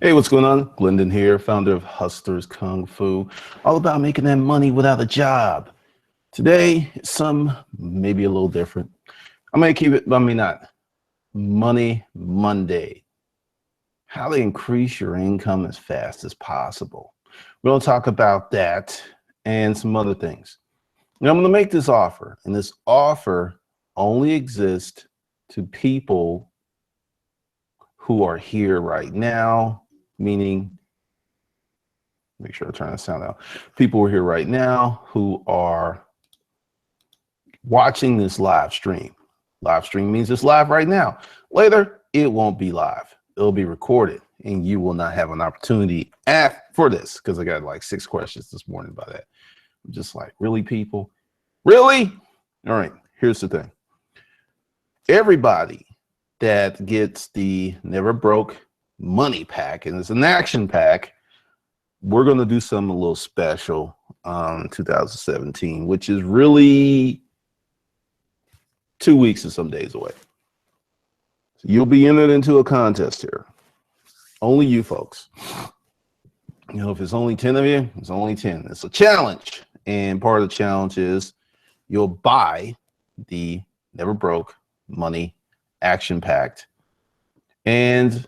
Hey, what's going on? Glendon here, founder of Hustlers Kung Fu, all about making that money without a job. Today, some maybe a little different. I may keep it, but I may not. Money Monday. How to increase your income as fast as possible. We're going to talk about that and some other things. Now, I'm going to make this offer, and this offer only exists to people who are here right now, meaning, make sure I turn the sound out. People who are here right now who are watching this live stream. Live stream means it's live right now. Later, it won't be live. It'll be recorded, and you will not have an opportunity for this, because I got like 6 questions this morning about that. I'm just like, really, people? Really? All right, here's the thing. Everybody that gets the Never Broke Money Pack, and it's an action pack, we're going to do something a little special 2017, which is really 2 weeks and some days away. So you'll be entered into a contest here. Only you folks. You know, if it's only 10 of you, it's only 10. It's a challenge. And part of the challenge is you'll buy the Never Broke Money Action Pack. And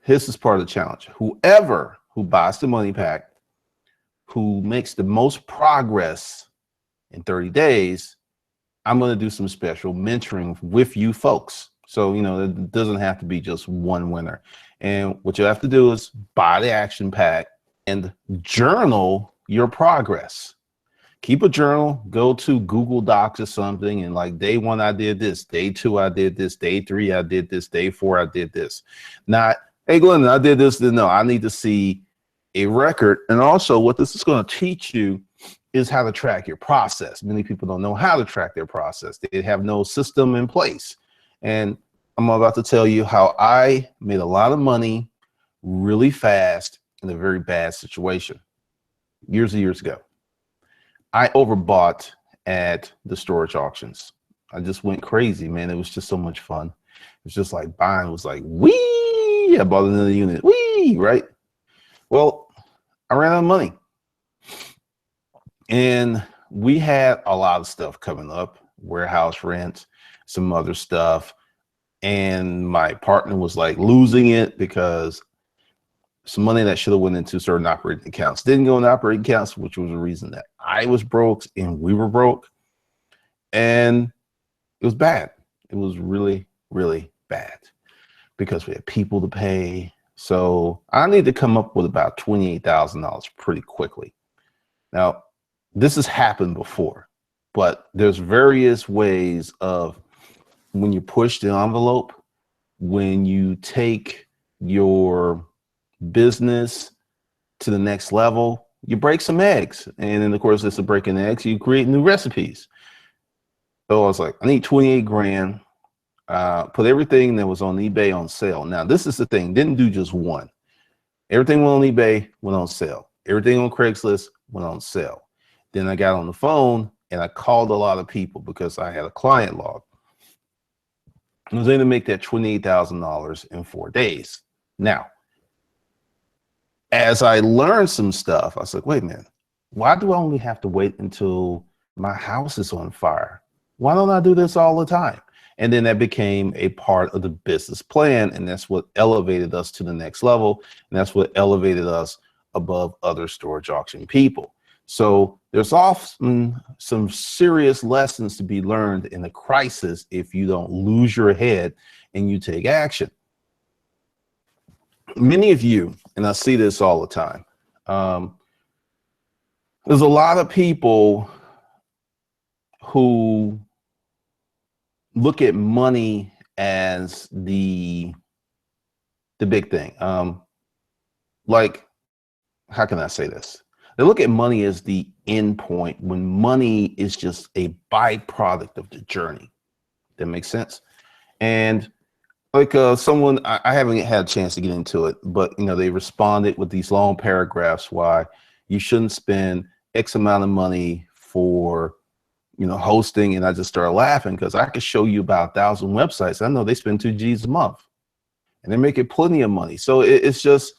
this is part of the challenge. Whoever who buys the money pack, who makes the most progress in 30 days, I'm going to do some special mentoring with you folks. So, you know, it doesn't have to be just one winner. And what you have to do is buy the action pack and journal your progress. Keep a journal, go to Google Docs or something, and like day 1, I did this, day 2, I did this, day 3, I did this, day 4, I did this. Not, hey, Glenn, I did this. No, I need to see a record. And also what this is going to teach you is how to track your process. Many people don't know how to track their process. They have no system in place. And I'm about to tell you how I made a lot of money really fast in a very bad situation years and years ago. I overbought at the storage auctions. I just went crazy, man. It was just so much fun. It was just like buying. It was like, wee, I bought another unit, wee, right? Well, I ran out of money. And we had a lot of stuff coming up, warehouse rent, some other stuff. And my partner was like losing it because some money that should have went into certain operating accounts didn't go into operating accounts, which was the reason that I was broke and we were broke. And it was bad. It was really, really bad because we had people to pay. So I need to come up with about $28,000 pretty quickly. Now, this has happened before, but there's various ways of when you push the envelope, when you take your business to the next level, you break some eggs. And then of course, it's a breaking eggs, you create new recipes. So I was like, I need 28 grand, put everything that was on eBay on sale. Now, this is the thing, didn't do just one. Everything went on eBay, went on sale. Everything on Craigslist went on sale. Then I got on the phone and I called a lot of people because I had a client log. I was able to make that $28,000 in 4 days. Now, as I learned some stuff, I was like, wait a minute, why do I only have to wait until my house is on fire? Why don't I do this all the time? And then that became a part of the business plan. And that's what elevated us to the next level. And that's what elevated us above other storage auction people. So there's often some serious lessons to be learned in a crisis if you don't lose your head and you take action. Many of you, and I see this all the time, there's a lot of people who look at money as the big thing. Like, how can I say this? They look at money as the end point when money is just a byproduct of the journey. That makes sense? And like someone, I haven't had a chance to get into it, but you know, they responded with these long paragraphs why you shouldn't spend X amount of money for, you know, hosting. And I just started laughing because I could show you about 1,000 websites. I know they spend 2 G's a month. and they're making plenty of money. So it's just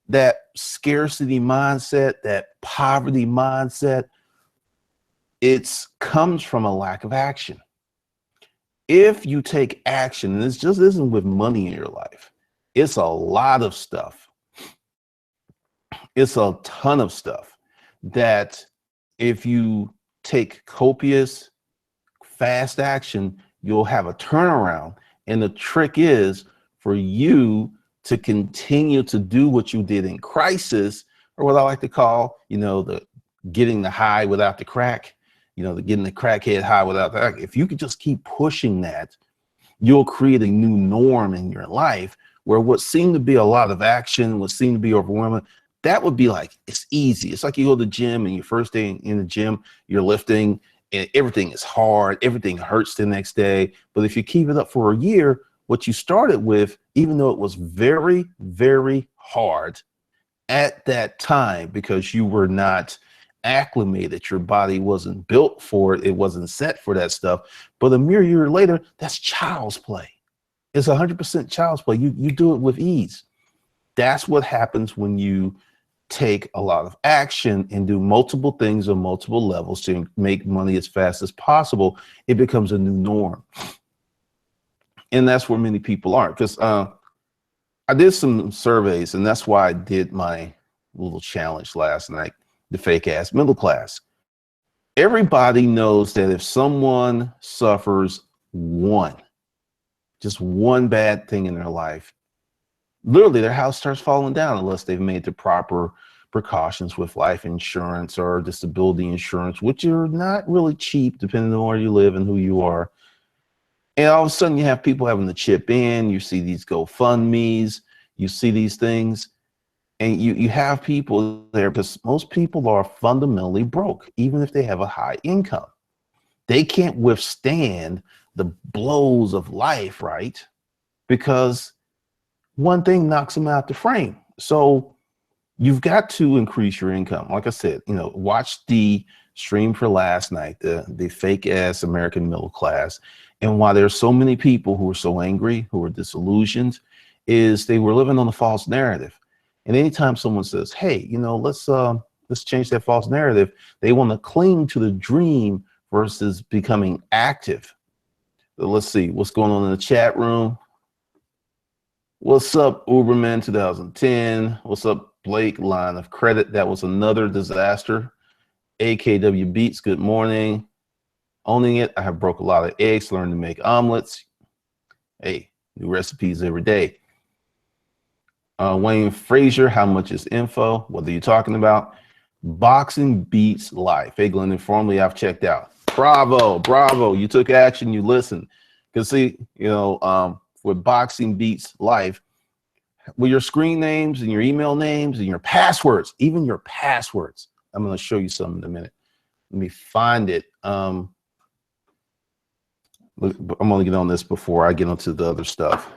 that scarcity mindset, that poverty mindset. It comes from a lack of action. If you take action, and this just isn't with money in your life, it's a lot of stuff. It's a ton of stuff that if you take copious, fast action, you'll have a turnaround. And the trick is for you to continue to do what you did in crisis, or what I like to call, the getting the high without the crack, the getting the crackhead high without the crack. If you could just keep pushing that, you'll create a new norm in your life where what seemed to be a lot of action, what seemed to be overwhelming, that would be like, it's easy. It's like you go to the gym and your first day in the gym, you're lifting and everything is hard. Everything hurts the next day. But if you keep it up for a year, what you started with, even though it was very, very hard at that time because you were not acclimated, your body wasn't built for it, it wasn't set for that stuff. But a mere year later, that's child's play. It's 100% child's play. You do it with ease. That's what happens when you take a lot of action and do multiple things on multiple levels to make money as fast as possible. It becomes a new norm. And that's where many people are. Because I did some surveys, and that's why I did my little challenge last night, the fake ass middle class. Everybody knows that if someone suffers just one bad thing in their life, literally their house starts falling down unless they've made the proper precautions with life insurance or disability insurance, which are not really cheap depending on where you live and who you are. And all of a sudden you have people having to chip in. You see these GoFundMes, you see these things, and you have people there because most people are fundamentally broke, even if they have a high income. They can't withstand the blows of life, right? Because one thing knocks them out the frame. So you've got to increase your income. Like I said, watch the stream for last night, the fake ass American middle class. And why there's so many people who are so angry, who are disillusioned, is they were living on a false narrative. And anytime someone says, hey, let's change that false narrative, they want to cling to the dream versus becoming active. So let's see what's going on in the chat room. What's up, Uberman 2010? What's up, Blake? Line of credit. That was another disaster. AKW Beats, good morning. Owning it. I have broke a lot of eggs, learned to make omelets. Hey, new recipes every day. Wayne Frazier, how much is info? What are you talking about? Boxing Beats Life. Hey, Glenn, informally, I've checked out. Bravo, bravo. You took action, you listened. Because see, with Boxing Beats Life, with your screen names and your email names and your passwords, even your passwords. I'm going to show you something in a minute. Let me find it. I'm going to get on this before I get into the other stuff.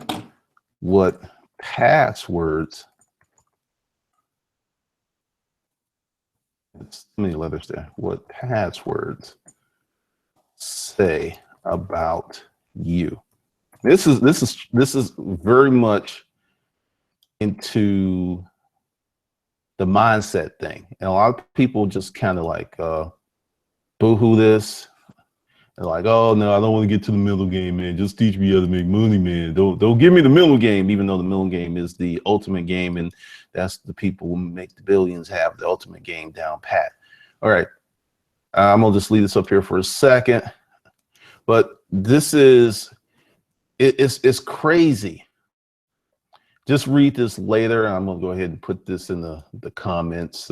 What passwords? It's many letters there. What passwords say about you? This is very much into the mindset thing, and a lot of people just kind of like boo-hoo this. They're like, oh no, I don't want to get to the middle game, man. Just teach me how to make money, man. Don't give me the middle game, even though the middle game is the ultimate game, and that's the people who make the billions have the ultimate game down pat. All right, I'm gonna just leave this up here for a second, but this is it's crazy. Just read this later. I'm gonna go ahead and put this in the comments.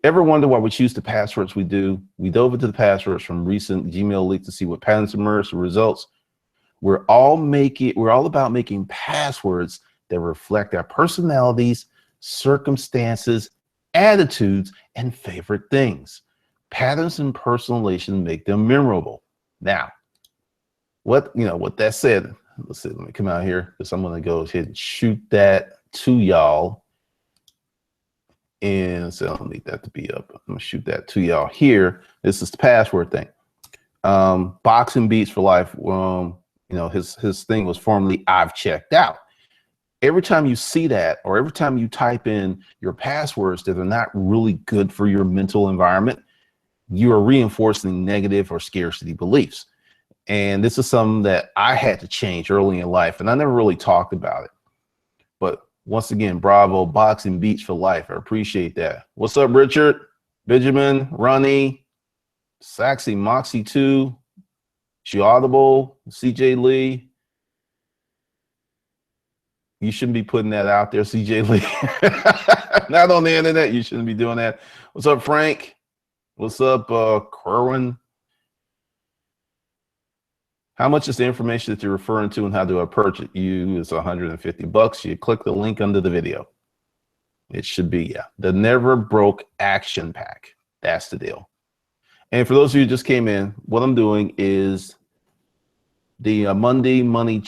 Ever wonder why we choose the passwords we do? We dove into the passwords from recent Gmail leaks to see what patterns emerge, the results. We're all about making passwords that reflect our personalities, circumstances, attitudes, and favorite things. Patterns and personalization make them memorable. Now, what that said, let's see, let me come out here because I'm gonna go ahead and shoot that to y'all. And so I don't need that to be up. I'm gonna shoot that to y'all here. This is the password thing. Boxing Beats for Life. His thing was formerly I've checked out. every time you see that, or every time you type in your passwords that are not really good for your mental environment, you are reinforcing negative or scarcity beliefs. And this is something that I had to change early in life, and I never really talked about it. But once again, bravo, Boxing Beats for life. I appreciate that. What's up, Richard, Benjamin, Ronnie, Saxy, Moxie 2, She Audible, CJ Lee. You shouldn't be putting that out there, CJ Lee. Not on the internet. You shouldn't be doing that. What's up, Frank? What's up, Kerwin? How much is the information that you're referring to, and how do I purchase you? It's $150. You click the link under the video. It should be, yeah, the Never Broke Action Pack. That's the deal. And for those of you who just came in, what I'm doing is the Monday Money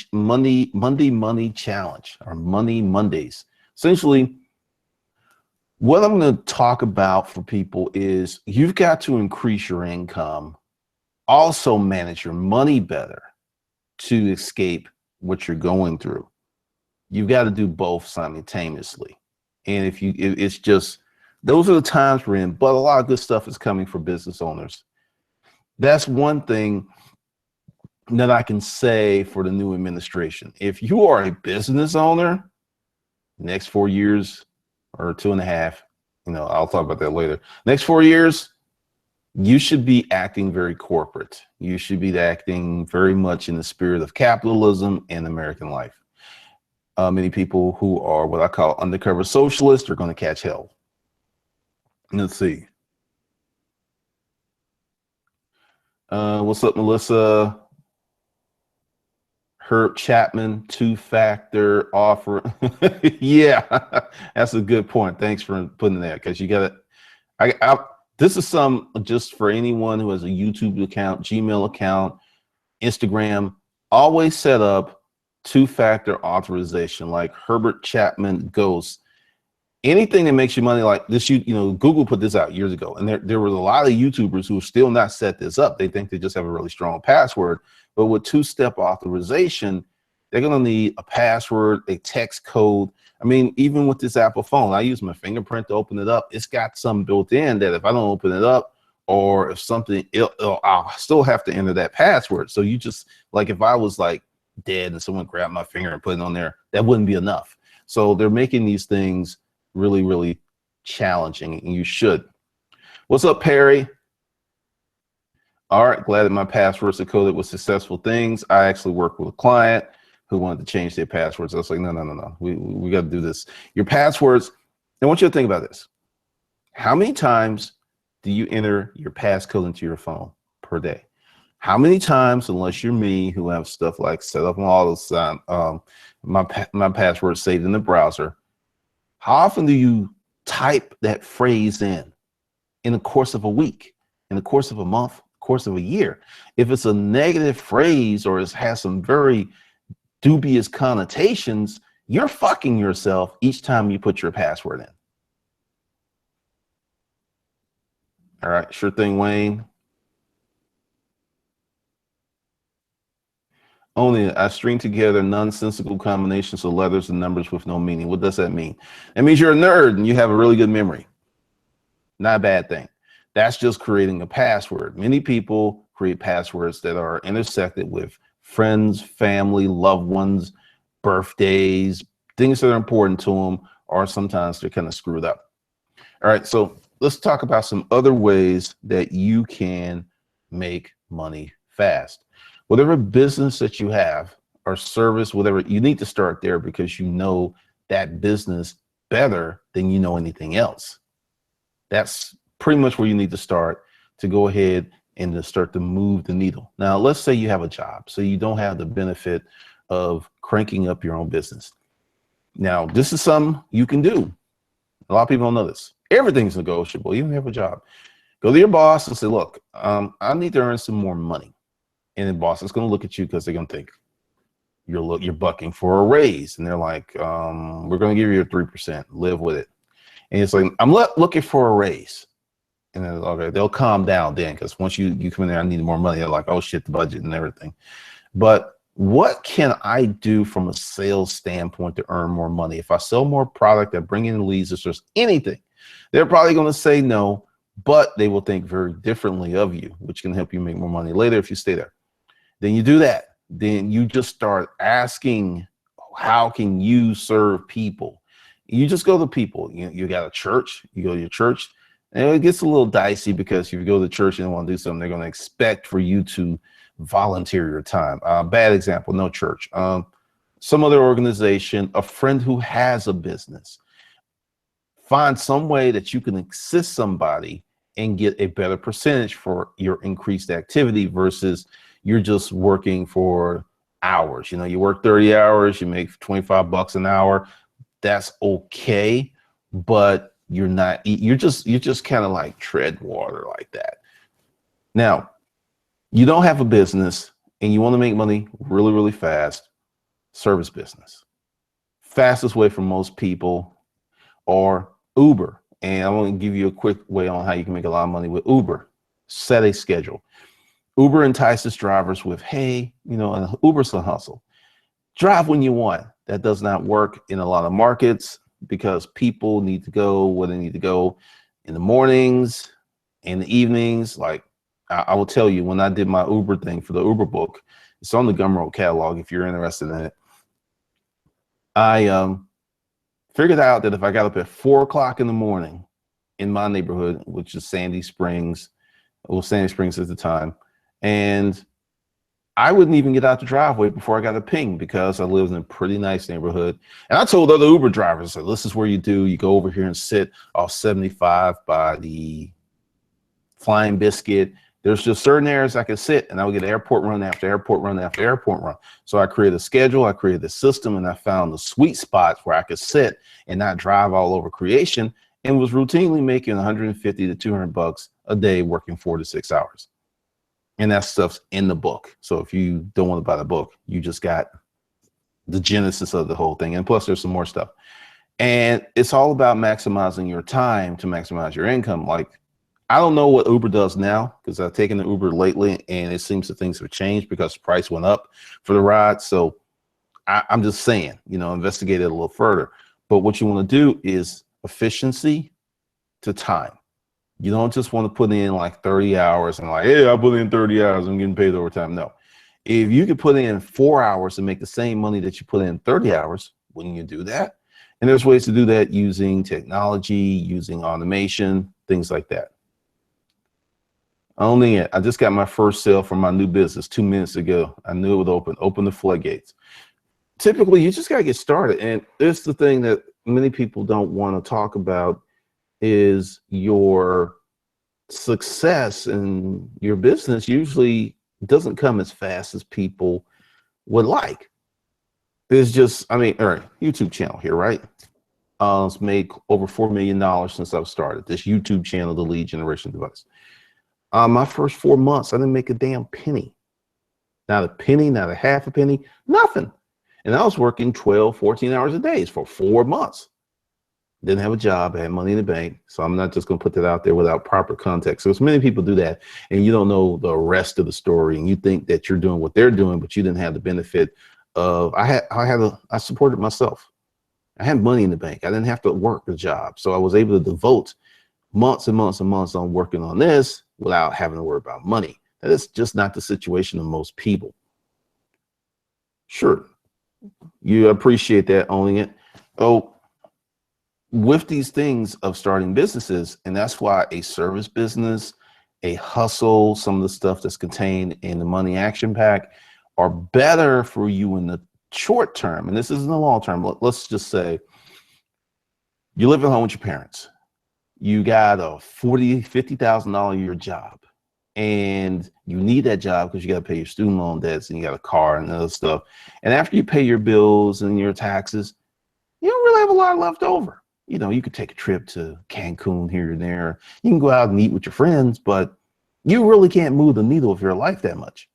Challenge, or Money Mondays. Essentially, what I'm going to talk about for people is you've got to increase your income, also manage your money better to escape what you're going through. You've got to do both simultaneously. And it's just, those are the times we're in, but a lot of good stuff is coming for business owners. That's one thing that I can say for the new administration. If you are a business owner, next 4 years or 2.5, I'll talk about that later. Next 4 years, you should be acting very corporate. You should be acting very much in the spirit of capitalism and American life. Many people who are what I call undercover socialists are going to catch hell. Let's see. What's up, Melissa? Herb Chapman, two-factor offer. Yeah, that's a good point. Thanks for putting that, because you got it. This is some just for anyone who has a YouTube account, Gmail account, Instagram. Always set up two-factor authorization, like Herbert Chapman Ghost. Anything that makes you money like this, Google put this out years ago, and there were a lot of YouTubers who have still not set this up. They think they just have a really strong password, but with two-step authorization, they're going to need a password, a text code. I mean, even with this Apple phone, I use my fingerprint to open it up. It's got something built in that if I don't open it up, or if something, I'll still have to enter that password. So you just, like, if I was like dead and someone grabbed my finger and put it on there, that wouldn't be enough. So they're making these things really, really challenging, and you should. What's up, Perry? All right, glad that my passwords are coded with successful things. I actually worked with a client who wanted to change their passwords. I was like, no. We got to do this. Your passwords, I want you to think about this. How many times do you enter your passcode into your phone per day? How many times, unless you're me, who have stuff like set up on auto sign, my password saved in the browser, how often do you type that phrase in the course of a week, in the course of a month, course of a year? If it's a negative phrase or it has some very dubious connotations, you're fucking yourself each time you put your password in. All right, sure thing, Wayne. Only I string together nonsensical combinations of letters and numbers with no meaning. What does that mean? That means you're a nerd and you have a really good memory. Not a bad thing. That's just creating a password. Many people create passwords that are intersected with friends, family, loved ones, birthdays, things that are important to them, or sometimes they're kind of screwed up. All right, so let's talk about some other ways that you can make money fast. Whatever business that you have or service, whatever, you need to start there because you know that business better than you know anything else. That's pretty much where you need to start to go ahead and to start to move the needle. Now, let's say you have a job, so you don't have the benefit of cranking up your own business. Now, this is something you can do. A lot of people don't know this. Everything's negotiable. You don't have a job. Go to your boss and say, look, I need to earn some more money. And the boss is going to look at you because they're going to think you're bucking for a raise. And they're like, we're going to give you a 3%. Live with it. And it's like, I'm looking for a raise. And then, okay, they'll calm down then, because once you come in there, I need more money. They're like, oh shit, the budget and everything. But what can I do from a sales standpoint to earn more money? If I sell more product, I bring in leads, if there's anything, they're probably going to say no, but they will think very differently of you, which can help you make more money later if you stay there. Then you do that. Then you just start asking, how can you serve people? You just go to people. You got a church, you go to your church, and it gets a little dicey because if you go to church and they want to do something, they're going to expect for you to volunteer your time. Bad example, no church. Some other organization, a friend who has a business. Find some way that you can assist somebody and get a better percentage for your increased activity versus you're just working for hours. You work 30 hours, you make 25 bucks an hour. That's okay, but you're just kind of like tread water like that. Now, you don't have a business and you want to make money really, really fast. Service business. Fastest way for most people are Uber. And I want to give you a quick way on how you can make a lot of money with Uber. Set a schedule. Uber entices drivers with, hey, and Uber's a hustle. Drive when you want. That does not work in a lot of markets because people need to go where they need to go in the mornings, in the evenings. Like I will tell you, when I did my Uber thing for the Uber book, it's on the Gumroad catalog if you're interested in it. I figured out that if I got up at 4 o'clock in the morning in my neighborhood, which is Sandy Springs, Sandy Springs at the time, and I wouldn't even get out the driveway before I got a ping because I lived in a pretty nice neighborhood. And I told other Uber drivers, I said, this is where you go over here and sit off 75 by the Flying Biscuit. There's just certain areas I could sit and I would get airport run after airport run after airport run. So I created a schedule, I created a system, and I found the sweet spots where I could sit and not drive all over creation, and was routinely making 150 to 200 bucks a day working 4 to 6 hours. And that stuff's in the book. So if you don't want to buy the book, you just got the genesis of the whole thing. And plus there's some more stuff. And it's all about maximizing your time to maximize your income. Like, I don't know what Uber does now because I've taken the Uber lately and it seems that things have changed because the price went up for the ride. So I'm just saying, investigate it a little further. But what you want to do is efficiency to time. You don't just want to put in like 30 hours and like, hey, I put in 30 hours, I'm getting paid overtime. No. If you could put in 4 hours and make the same money that you put in 30 hours, wouldn't you do that? And there's ways to do that using technology, using automation, things like that. Only it. I just got my first sale from my new business 2 minutes ago. I knew it would open the floodgates. Typically, you just got to get started. And it's the thing that many people don't want to talk about is your success in your business usually doesn't come as fast as people would like. It's just, all right, YouTube channel here, right? It's made over $4 million since I've started this YouTube channel, The Lead Generation Device. My first 4 months, I didn't make a damn penny. Not a penny, not a half a penny, nothing. And I was working 12, 14 hours a day for 4 months. Didn't have a job, I had money in the bank. So I'm not just gonna put that out there without proper context. So many people do that and you don't know the rest of the story and you think that you're doing what they're doing, but you didn't have the benefit of, I supported myself. I had money in the bank. I didn't have to work the job. So I was able to devote months and months and months on working on this without having to worry about money. That is just not the situation of most people. Sure, you appreciate that, owning it. Oh, with these things of starting businesses, and that's why a service business, a hustle, some of the stuff that's contained in the money action pack are better for you in the short term. And this isn't the long term. Let's just say you live at home with your parents. You got a $40,000, $50,000 a year job and you need that job because you got to pay your student loan debts and you got a car and other stuff. And after you pay your bills and your taxes, you don't really have a lot left over. You could take a trip to Cancun here and there. You can go out and eat with your friends, but you really can't move the needle of your life that much.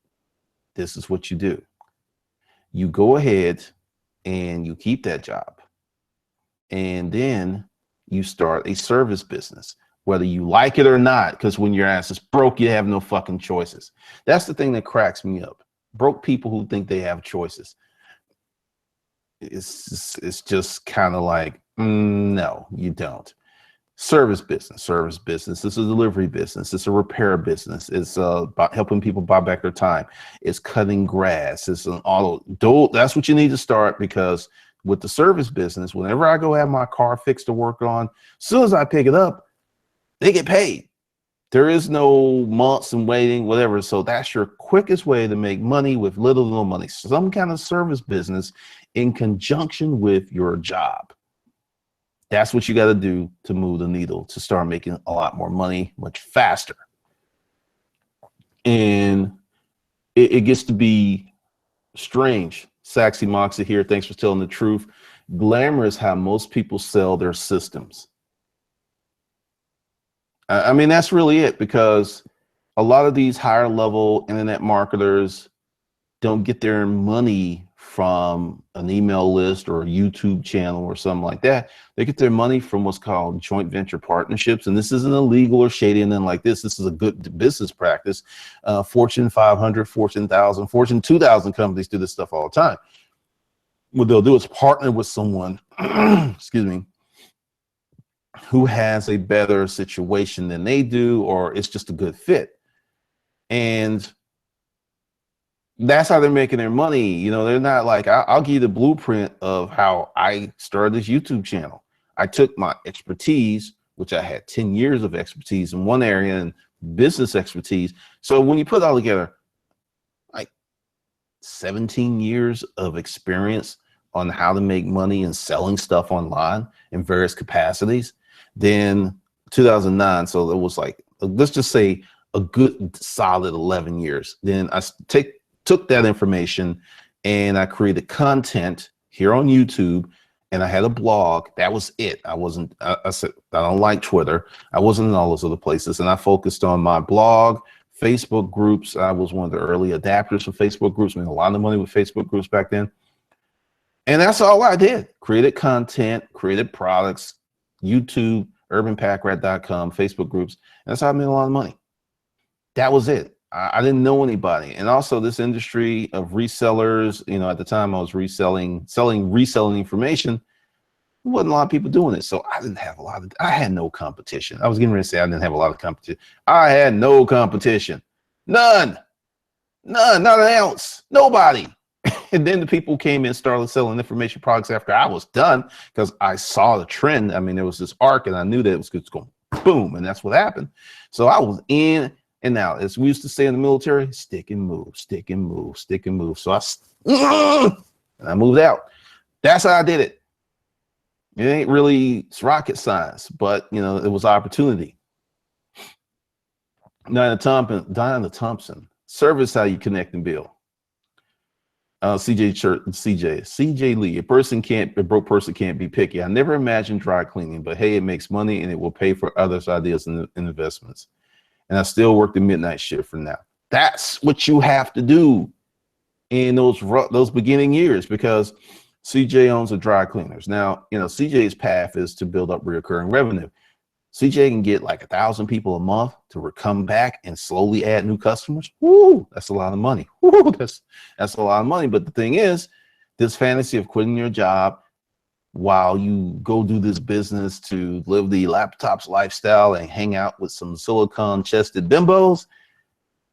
This is what you do. You go ahead and you keep that job. And then you start a service business, whether you like it or not, because when your ass is broke, you have no fucking choices. That's the thing that cracks me up. broke people who think they have choices. It's just kind of like, no, you don't. Service business. It's a delivery business. It's a repair business. It's about helping people buy back their time. It's cutting grass. It's an auto. That's what you need to start, because with the service business, whenever I go have my car fixed to work on, as soon as I pick it up, they get paid. There is no months and waiting, whatever. So that's your quickest way to make money with little to no money. Some kind of service business in conjunction with your job. That's what you got to do to move the needle, to start making a lot more money much faster. And it gets to be strange. Saxy Moxie here. Thanks for telling the truth. Glamour is how most people sell their systems. I mean, that's really it, because a lot of these higher level internet marketers don't get their money from an email list or a YouTube channel or something like that. They get their money from what's called joint venture partnerships. And this isn't illegal or shady and then like this. This is a good business practice. Fortune 500, Fortune 1000, Fortune 2000 companies do this stuff all the time. What they'll do is partner with someone, excuse me, who has a better situation than they do, or it's just a good fit. And that's how they're making their money. You know, they're not like, I'll give you the blueprint of how I started this YouTube channel. I took my expertise, which I had 10 years of expertise in one area and business expertise. So when you put it all together, like 17 years of experience on how to make money and selling stuff online in various capacities. Then 2009, so it was like, let's just say a good solid 11 years. Then I took that information and I created content here on YouTube, and I had a blog. That was it. I said, I don't like Twitter. I wasn't in all those other places. And I focused on my blog, Facebook groups. I was one of the early adapters for Facebook groups, made a lot of money with Facebook groups back then. And that's all I did. Created content, created products, YouTube, urbanpackrat.com, Facebook groups. And that's how I made a lot of money. That was it. I didn't know anybody. And also this industry of resellers, you know, at the time I was reselling information. There wasn't a lot of people doing it. So I didn't have I had no competition. I was getting ready to say I didn't have a lot of competition. I had no competition. None, not an ounce, nobody. And then the people came in and started selling information products after I was done, because I saw the trend. I mean, there was this arc and I knew that it was just going boom. And that's what happened. So I was in and out. As we used to say in the military, stick and move, stick and move, stick and move. So I moved out. That's how I did it. It ain't really rocket science, but you know, it was opportunity. Diana Thompson, service how you connect and build. CJ Lee, a broke person can't be picky. I never imagined dry cleaning, but hey, it makes money and it will pay for others' ideas and investments. And I still work the midnight shift for now. That's what you have to do in those beginning years, because CJ owns the dry cleaners. Now, you know, CJ's path is to build up recurring revenue. CJ can get like 1,000 people a month to come back and slowly add new customers. Woo, that's a lot of money. Woo, that's a lot of money. But the thing is, this fantasy of quitting your job while you go do this business to live the laptops lifestyle and hang out with some silicone chested bimbos,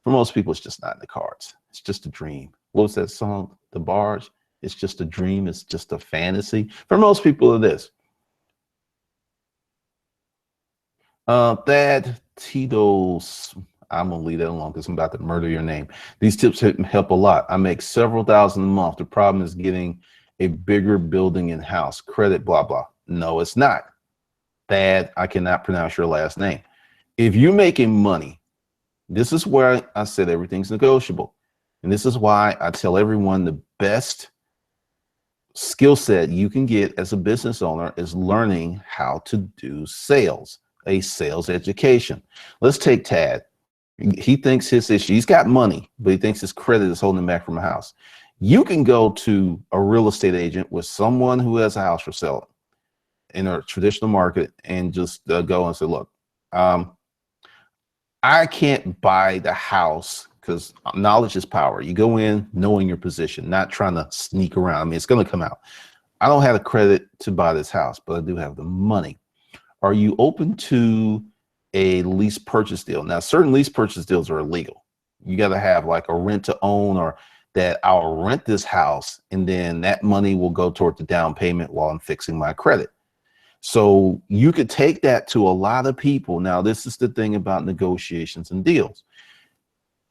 for most people, it's just not in the cards. It's just a dream. What was that song? The Bars? It's just a dream. It's just a fantasy. For most people, it is. Thad Tito's, I'm gonna leave that alone because I'm about to murder your name. These tips help a lot. I make several thousand a month. The problem is getting a bigger building in house. Credit, blah, blah. No, it's not. Thad, I cannot pronounce your last name. If you're making money, this is where I said everything's negotiable. And this is why I tell everyone the best skill set you can get as a business owner is learning how to do sales. A sales education. Let's take Tad. He thinks his issue, he's got money, but he thinks his credit is holding him back from a house. You can go to a real estate agent with someone who has a house for sale in a traditional market and just go and say, look, I can't buy the house because knowledge is power. You go in knowing your position, not trying to sneak around. I mean, it's going to come out. I don't have the credit to buy this house, but I do have the money. Are you open to a lease purchase deal? Now, certain lease purchase deals are illegal. You got to have like a rent to own, or that I'll rent this house and then that money will go toward the down payment while I'm fixing my credit. So you could take that to a lot of people. Now, this is the thing about negotiations and deals.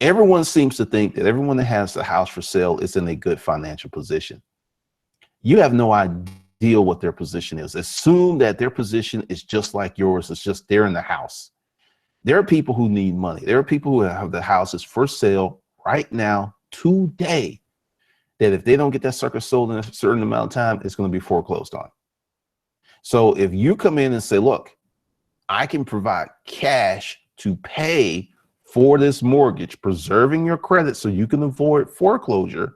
Everyone seems to think that everyone that has the house for sale is in a good financial position. You have no idea what their position is. Assume that their position is just like yours. It's just they're in the house. There are people who need money. There are people who have the houses for sale right now, today, that if they don't get that sucker sold in a certain amount of time, it's going to be foreclosed on. So if you come in and say, look, I can provide cash to pay for this mortgage, preserving your credit so you can avoid foreclosure.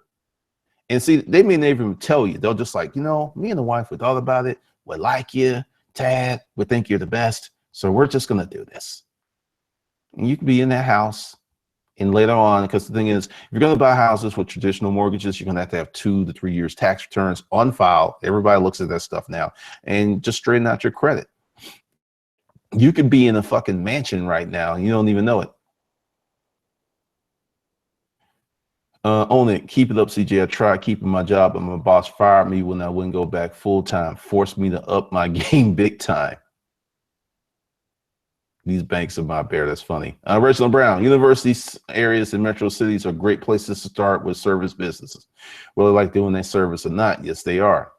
And see, they may never even tell you. They'll just like, you know, me and the wife, we thought about it. We like you, Tad. We think you're the best. So we're just going to do this. And you can be in that house. And later on, because the thing is, if you're going to buy houses with traditional mortgages, you're going to have 2 to 3 years tax returns on file. Everybody looks at that stuff now, and just straighten out your credit. You could be in a fucking mansion right now, and you don't even know it. Own it. Keep it up, CJ. I tried keeping my job, but my boss fired me when I wouldn't go back full time. Forced me to up my game big time. These banks are my bear. That's funny. Reginald Brown. Universities, areas, and metro cities are great places to start with service businesses. Whether they like doing their service or not, yes, they are.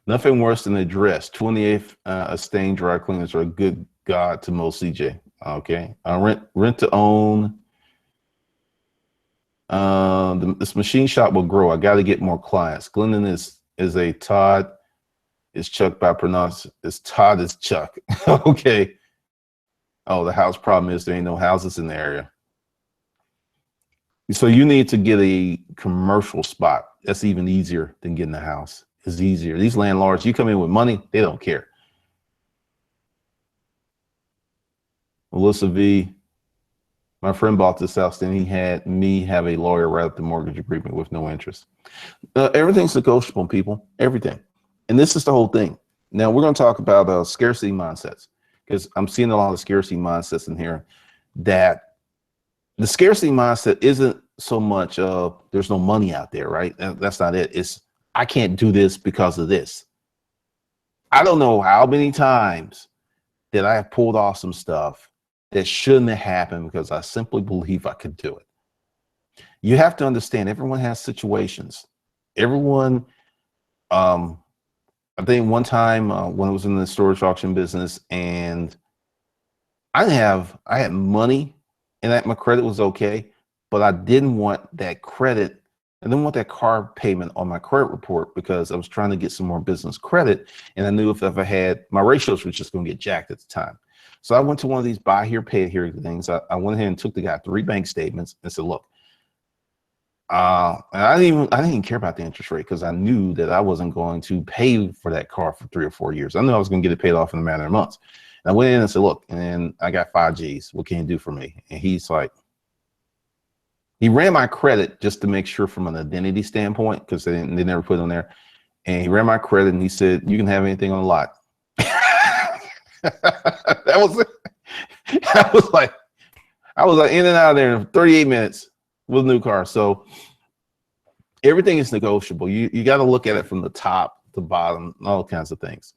Nothing worse than a dress. 28th stained dry cleaners are a good god to most, CJ. Okay. Rent to own. This machine shop will grow. I got to get more clients. Glendon is a Todd. Is Chuck by pronounce? Is Todd is Chuck? Okay. Oh, the house problem is there ain't no houses in the area. So you need to get a commercial spot. That's even easier than getting a house. It's easier. These landlords, you come in with money, they don't care. Melissa V. My friend bought this house, then he had me have a lawyer write up the mortgage agreement with no interest. Everything's negotiable, people. Everything. And this is the whole thing. Now we're going to talk about scarcity mindsets, because I'm seeing a lot of scarcity mindsets in here. That the scarcity mindset isn't so much there's no money out there, right? That's not it. It's I can't do this because of this. I don't know how many times that I have pulled off some stuff that shouldn't have happened because I simply believe I could do it. You have to understand, everyone has situations. Everyone, I think one time when I was in the storage auction business, and I had money and that my credit was okay, but I didn't want that credit. I didn't want that car payment on my credit report because I was trying to get some more business credit. And I knew if I had, my ratios were just going to get jacked at the time. So I went to one of these buy here, pay here things. I went ahead and took the guy 3 bank statements and said, look, and I didn't even care about the interest rate because I knew that I wasn't going to pay for that car for 3 or 4 years. I knew I was going to get it paid off in a matter of months. And I went in and said, look, and I got 5 G's. What can you do for me? And he's like, he ran my credit just to make sure from an identity standpoint, because they never put it on there. And he ran my credit and he said, you can have anything on the lot. That was it. I was like in and out of there in 38 minutes with a new car. So everything is negotiable. You got to look at it from the top to bottom, all kinds of things.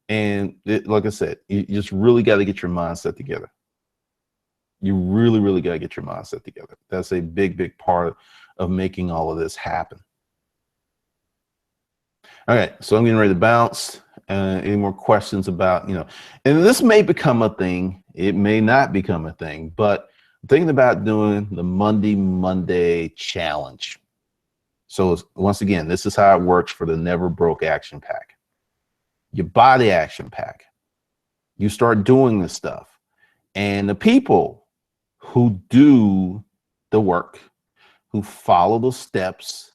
And like I said, you just really got to get your mindset together. You really, really got to get your mindset together. That's a big, big part of making all of this happen. All right, so I'm getting ready to bounce. Any more questions about, and this may become a thing. It may not become a thing, but I'm thinking about doing the Monday challenge. So once again, this is how it works for the Never Broke Action Pack. You buy the action pack. You start doing this stuff. And the people who do the work, who follow the steps,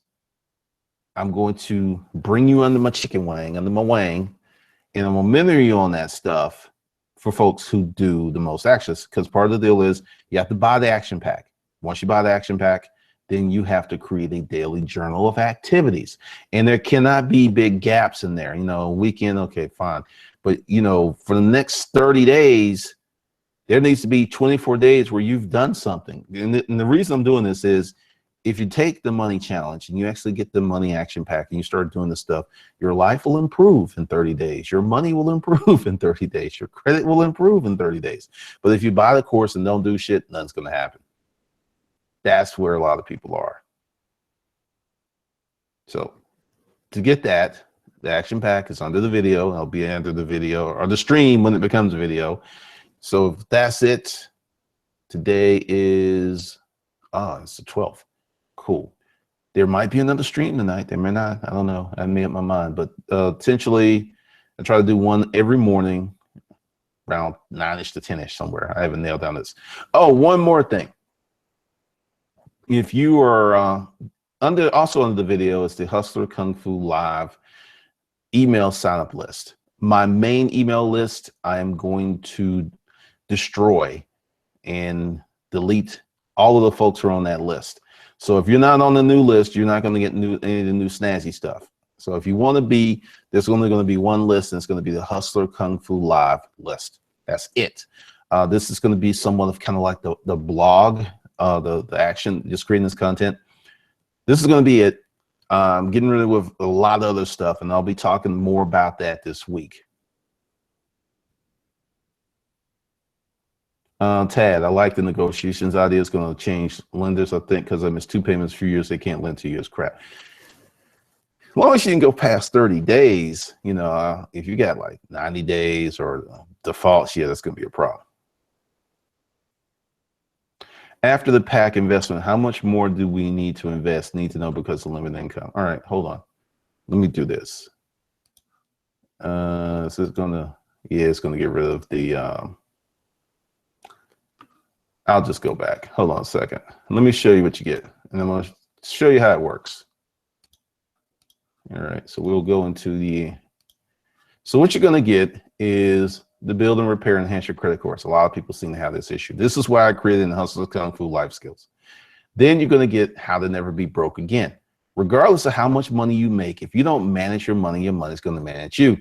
I'm going to bring you under my chicken wing, under my wing, and I'm gonna mentor you on that stuff for folks who do the most actions, because part of the deal is you have to buy the action pack. Once you buy the action pack, then you have to create a daily journal of activities. And there cannot be big gaps in there. You know, weekend, okay, fine. But, you know, for the next 30 days, there needs to be 24 days where you've done something. And the reason I'm doing this is if you take the money challenge and you actually get the money action pack and you start doing this stuff, your life will improve in 30 days. Your money will improve in 30 days. Your credit will improve in 30 days. But if you buy the course and don't do shit, nothing's going to happen. That's where a lot of people are. So to get that, the action pack is under the video. I'll be under the video or the stream when it becomes a video. So if that's it, today is, it's the 12th. Cool. There might be another stream tonight. There may not. I don't know. I made up my mind. But essentially, I try to do one every morning around 9-ish to 10-ish somewhere. I haven't nailed down this. Oh, one more thing. If you are also under the video is the Hustler Kung Fu Live email sign-up list. My main email list, I am going to destroy and delete all of the folks who are on that list. So if you're not on the new list, you're not going to get any of the new snazzy stuff. So if you want to be, there's only going to be one list, and it's going to be the Hustler Kung Fu Live list. That's it. This is going to be somewhat of kind of like the blog, the action, just creating this content. This is going to be it. Getting rid of a lot of other stuff, and I'll be talking more about that this week. Tad, I like the negotiations idea. It's going to change lenders, I think, because I missed 2 payments for years. They can't lend to you. It's crap. As long as you can go past 30 days, you know, if you got like 90 days or defaults, yeah, that's going to be a problem. After the pack investment, how much more do we need to invest? Need to know because of limited income. All right, hold on. Let me do this. So it's going to, yeah, it's going to get rid of the, I'll just go back. Hold on a second. Let me show you what you get. And I'm going to show you how it works. All right, so we'll go into the, so what you're going to get is the build and repair and enhance your credit course. A lot of people seem to have this issue. This is why I created the Hustler Kung Fu Life Skills. Then you're going to get how to never be broke again. Regardless of how much money you make, if you don't manage your money's going to manage you.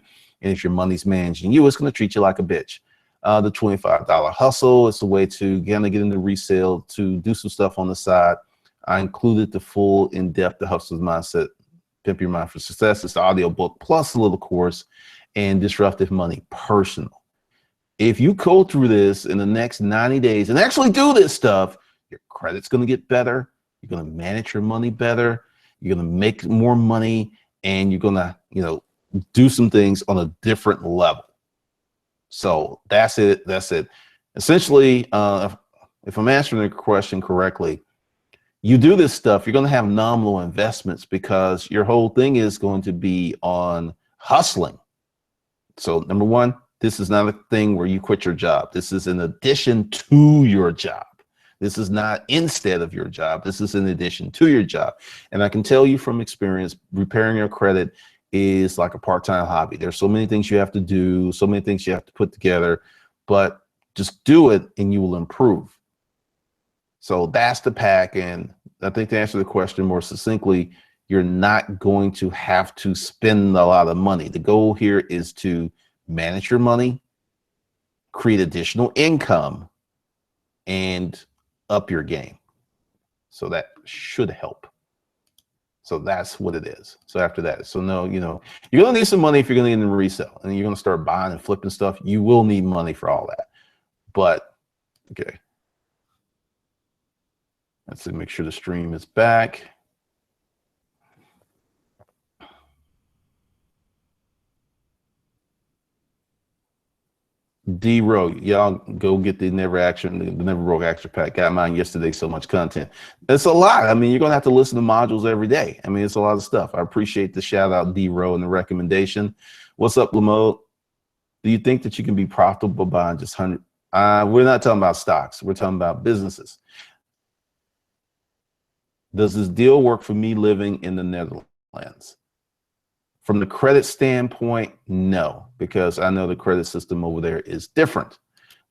And if your money's managing you, it's going to treat you like a bitch. The $25 hustle is a way to get into resale, to do some stuff on the side. I included the full in-depth The Hustler's Mindset, Pimp Your Mind for Success. It's the audio book plus a little course, and Disruptive Money Personal. If you go through this in the next 90 days and actually do this stuff, your credit's going to get better. You're going to manage your money better. You're going to make more money, and you're going to, you know, do some things on a different level. So that's it. That's it. Essentially, if I'm answering the question correctly, you do this stuff, you're going to have nominal investments because your whole thing is going to be on hustling. So number one, this is not a thing where you quit your job. This is in addition to your job. This is not instead of your job. This is in addition to your job. And I can tell you from experience, repairing your credit is like a part-time hobby. There's so many things you have to do, so many things you have to put together, but just do it and you will improve. So that's the pack. And I think to answer the question more succinctly, you're not going to have to spend a lot of money. The goal here is to manage your money, create additional income, and up your game. So that should help. So that's what it is. So after that, so no, you know, you're going to need some money if you're going to get into resale and you're going to start buying and flipping stuff. You will need money for all that. But okay. Let's see, make sure the stream is back. D-Row, y'all go get the Never Broke Action Pack. Got mine yesterday, so much content. It's a lot. I mean, you're going to have to listen to modules every day. I mean, it's a lot of stuff. I appreciate the shout out, D-Row, and the recommendation. What's up, Lamode? Do you think that you can be profitable buying just 100? We're not talking about stocks. We're talking about businesses. Does this deal work for me living in the Netherlands? From the credit standpoint, no, because I know the credit system over there is different.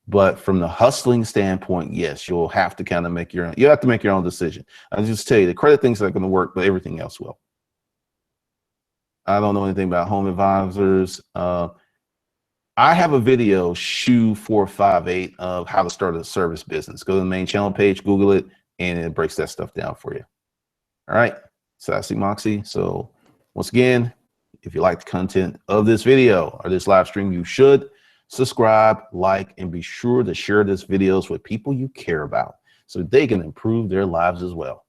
But from the hustling standpoint, yes, you'll have to kind of make your own, you have to make your own decision. I'll just tell you, the credit things are going to work, but everything else will. I don't know anything about home advisors. I have a video, Shoe 458, of how to start a service business. Go to the main channel page, Google it, and it breaks that stuff down for you. All right, Sassy Moxie. So once again, if you like the content of this video or this live stream, you should subscribe, like, and be sure to share this videos with people you care about so they can improve their lives as well.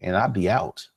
And I'll be out.